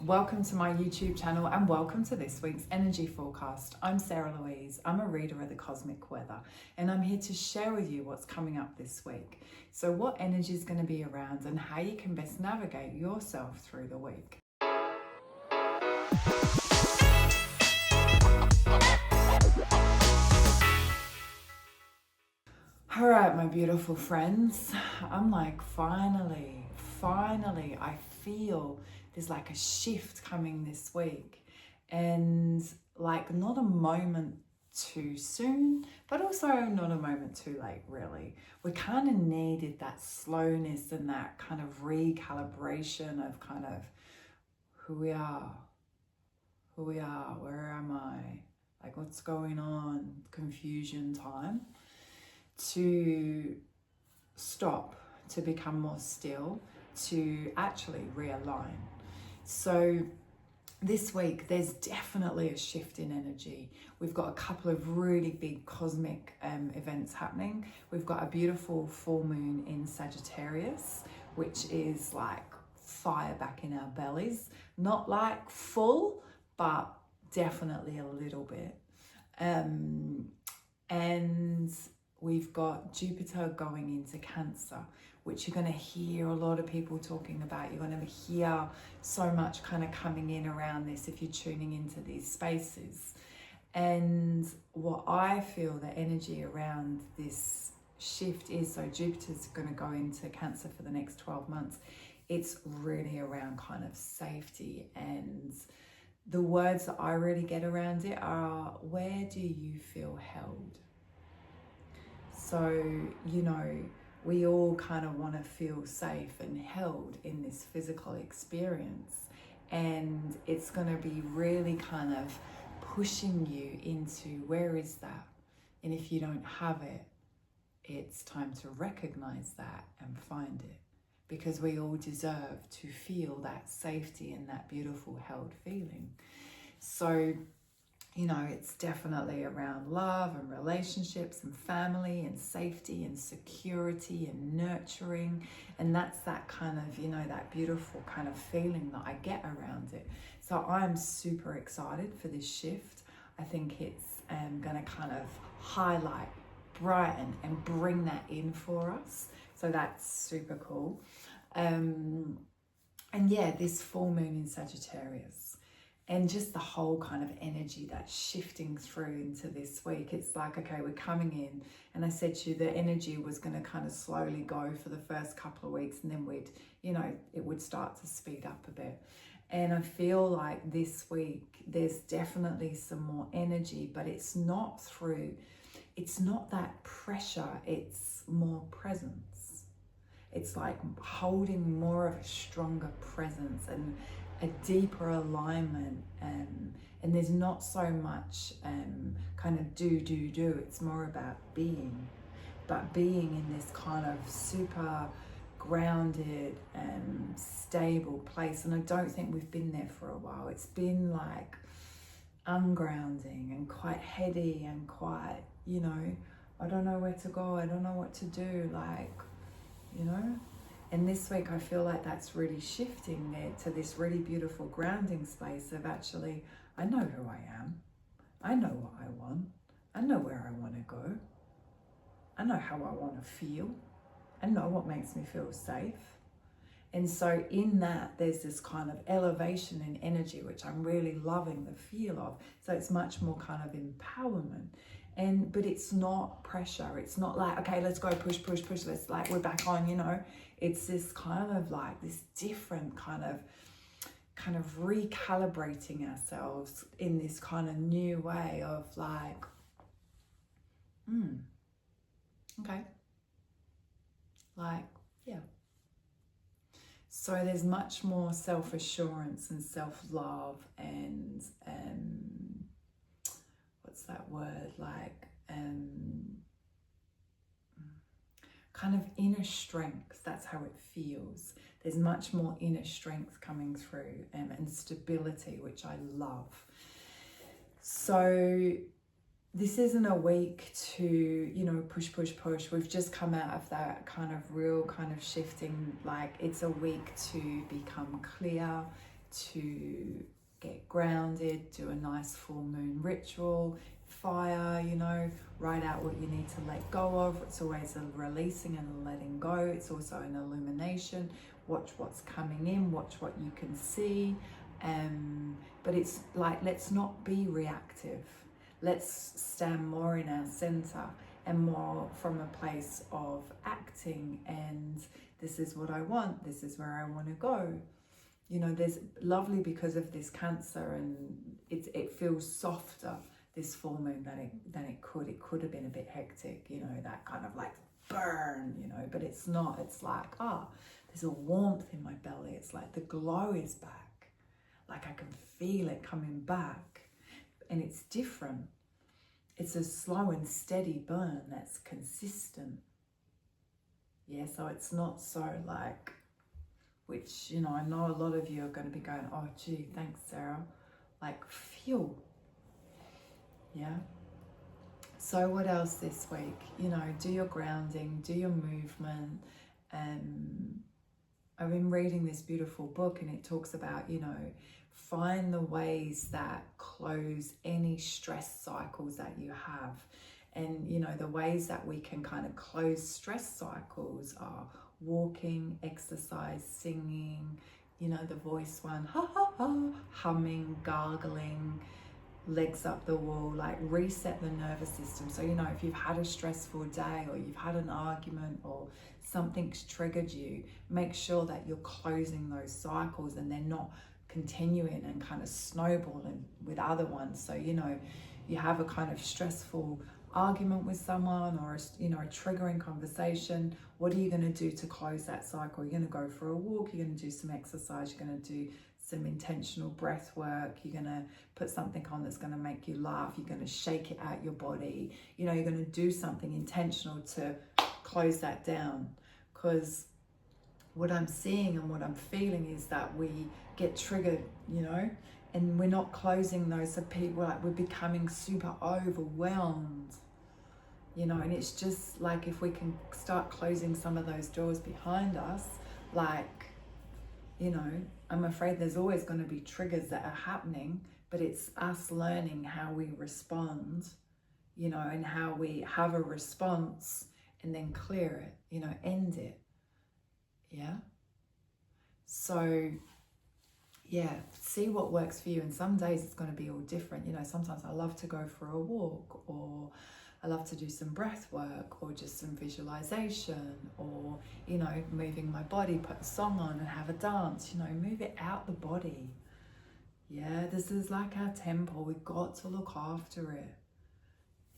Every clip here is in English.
Welcome to my YouTube channel and welcome to this week's energy forecast. I'm Sarah Louise. I'm a reader of the cosmic weather and I'm here to share with you what's coming up this week. So what energy is going to be around and how you can best navigate yourself through the week. All right, my beautiful friends, I'm like, finally, I feel there's like a shift coming this week, and like not a moment too soon, but also not a moment too late, really. We kind of needed that slowness and that kind of recalibration of kind of who we are, where am I, like what's going on, confusion time, to stop, to become more still, to actually realign. So this week there's definitely a shift in energy. We've got a couple of really big cosmic events happening. We've got a beautiful full moon in Sagittarius, which is like fire back in our bellies, not like full, but definitely a little bit. And we've got Jupiter going into Cancer, which you're going to hear a lot of people talking about. You're going to hear so much kind of coming in around this if you're tuning into these spaces. And what I feel the energy around this shift is, so Jupiter's going to go into Cancer for the next 12 months. It's really around kind of safety, and the words that I really get around it are, where do you feel held? So, you know, we all kind of want to feel safe and held in this physical experience. And it's going to be really kind of pushing you into, where is that? And if you don't have it, it's time to recognize that and find it. Because we all deserve to feel that safety and that beautiful held feeling. So, you know, it's definitely around love and relationships and family and safety and security and nurturing. And that's that kind of, you know, that beautiful kind of feeling that I get around it. So I'm super excited for this shift. I think it's going to kind of highlight, brighten and bring that in for us. So that's super cool. And yeah, this full moon in Sagittarius, and just the whole kind of energy that's shifting through into this week. It's like, okay, we're coming in, and I said to you, the energy was going to kind of slowly go for the first couple of weeks, and then we'd, you know, it would start to speed up a bit. And I feel like this week, there's definitely some more energy, but it's not that pressure, it's more presence. It's like holding more of a stronger presence and a deeper alignment, and there's not so much kind of do. It's more about being, but being in this kind of super grounded and stable place. And I don't think we've been there for a while. It's been like ungrounding and quite heady and quite, you know, I don't know where to go, I don't know what to do, like, you know. And this week I feel like that's really shifting there to this really beautiful grounding space of, actually, I know who I am. I know what I want. I know where I want to go. I know how I want to feel. I know what makes me feel safe. And so in that, there's this kind of elevation in energy, which I'm really loving the feel of. So it's much more kind of empowerment. But it's not pressure. It's not like, okay, let's go, push. Let's, like, we're back on, you know. It's this kind of like this different kind of recalibrating ourselves in this kind of new way of like, okay. Like, yeah. So there's much more self-assurance and self-love and what's that word, like kind of inner strength. That's how it feels. There's much more inner strength coming through, and stability, which I love. So this isn't a week to, you know, push. We've just come out of that kind of real kind of shifting. Like, it's a week to become clear, to get grounded, do a nice full moon ritual, fire, you know, write out what you need to let go of. It's always a releasing and a letting go. It's also an illumination. Watch what's coming in, watch what you can see. But it's like, let's not be reactive. Let's stand more in our center and more from a place of acting, and this is what I want, this is where I want to go. You know, there's lovely because of this Cancer, and it feels softer this full moon than it could have been a bit hectic, you know, that kind of like burn, you know, but it's not. It's like, there's a warmth in my belly. It's like the glow is back, like I can feel it coming back, and it's different. It's a slow and steady burn that's consistent. Yeah, so it's not so like, which, you know, I know a lot of you are going to be going, oh gee, thanks Sarah, like feel. Yeah. So what else this week? You know, do your grounding, do your movement. I've been reading this beautiful book, and it talks about, you know, find the ways that close any stress cycles that you have. And, you know, the ways that we can kind of close stress cycles are walking, exercise, singing, you know, the voice one, ha ha ha, humming, gargling, legs up the wall, like reset the nervous system. So, you know, if you've had a stressful day, or you've had an argument, or something's triggered you, make sure that you're closing those cycles and they're not continuing and kind of snowballing with other ones. So, you know, you have a kind of stressful argument with someone, or you know, a triggering conversation. What are you going to do to close that cycle? You're going to go for a walk, you're going to do some exercise, you're going to do some intentional breath work, you're going to put something on that's going to make you laugh, you're going to shake it out your body, you know, you're going to do something intentional to close that down. Because what I'm seeing and what I'm feeling is that we get triggered, you know, and we're not closing those. So people, like, we're becoming super overwhelmed, you know, and it's just like, if we can start closing some of those doors behind us, like, you know, I'm afraid there's always going to be triggers that are happening, but it's us learning how we respond, you know, and how we have a response and then clear it, you know, end it. Yeah. So yeah, see what works for you. And some days it's going to be all different. You know, sometimes I love to go for a walk, or I love to do some breath work, or just some visualization, or, you know, moving my body, put a song on and have a dance, you know, move it out the body. Yeah, this is like our temple. We've got to look after it.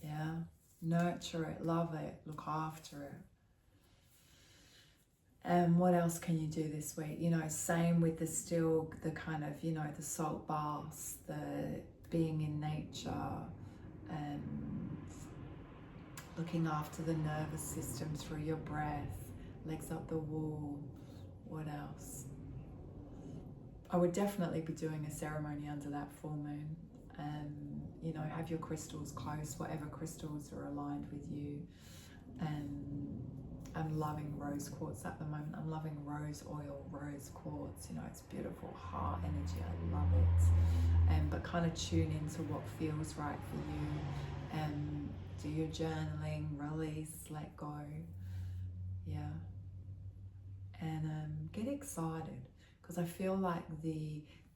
Yeah, nurture it, love it, look after it. And what else can you do this week? You know, same with the kind of, you know, the salt baths, the being in nature, looking after the nervous system through your breath, legs up the wall. What else? I would definitely be doing a ceremony under that full moon. You know, have your crystals close, whatever crystals are aligned with you. I'm loving rose quartz at the moment. I'm loving rose oil, rose quartz. You know, it's beautiful heart energy. I love it. But kind of tune into what feels right for you. Do your journaling, release, let go. Yeah. And get excited, because I feel like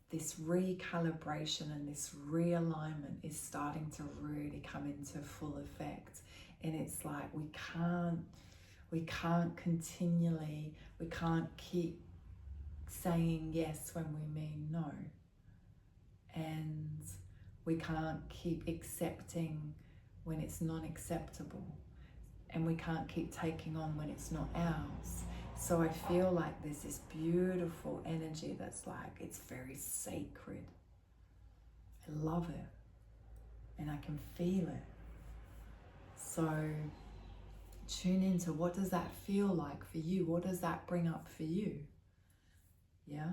this recalibration and this realignment is starting to really come into full effect. And it's like we can't keep saying yes when we mean no. And we can't keep accepting when it's non-acceptable. And we can't keep taking on when it's not ours. So I feel like there's this beautiful energy that's like, it's very sacred. I love it. And I can feel it. So tune into, what does that feel like for you? What does that bring up for you? Yeah.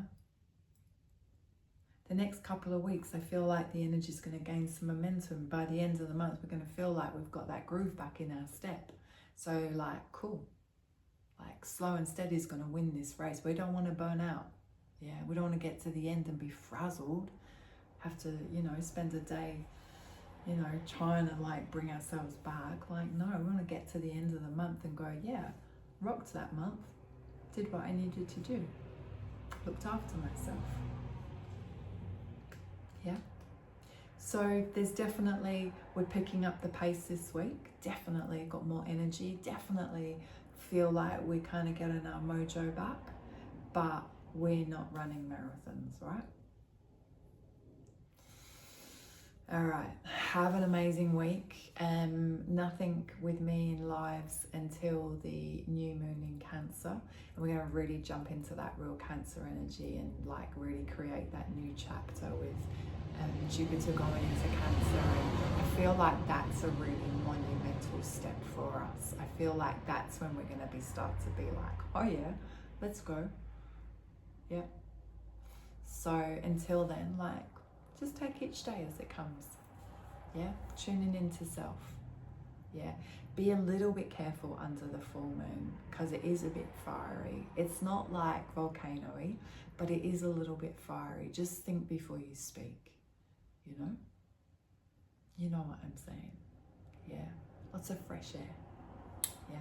The next couple of weeks, I feel like the energy is going to gain some momentum. By the end of the month, we're going to feel like we've got that groove back in our step. So like, cool. Like slow and steady is going to win this race. We don't want to burn out. Yeah, we don't want to get to the end and be frazzled, have to, you know, spend a day, you know, trying to like bring ourselves back. Like, no, we want to get to the end of the month and go, yeah, rocked that month, did what I needed to do, looked after myself. Yeah. So there's definitely, we're picking up the pace this week, definitely got more energy, definitely feel like we're kind of getting our mojo back, but we're not running marathons, right? All right, have an amazing week. Nothing with me in lives until the new moon in Cancer, and we're going to really jump into that real Cancer energy and like really create that new chapter with Jupiter going into Cancer. And I feel like that's a really monumental step for us. I feel like that's when we're going to start to be like, oh yeah, let's go. Yeah. So until then, like, just take each day as it comes. Yeah, tuning into self. Yeah, be a little bit careful under the full moon because it is a bit fiery. It's not like volcano-y, but it is a little bit fiery. Just think before you speak, you know? You know what I'm saying. Yeah, lots of fresh air. Yeah.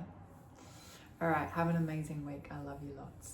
All right, have an amazing week. I love you lots.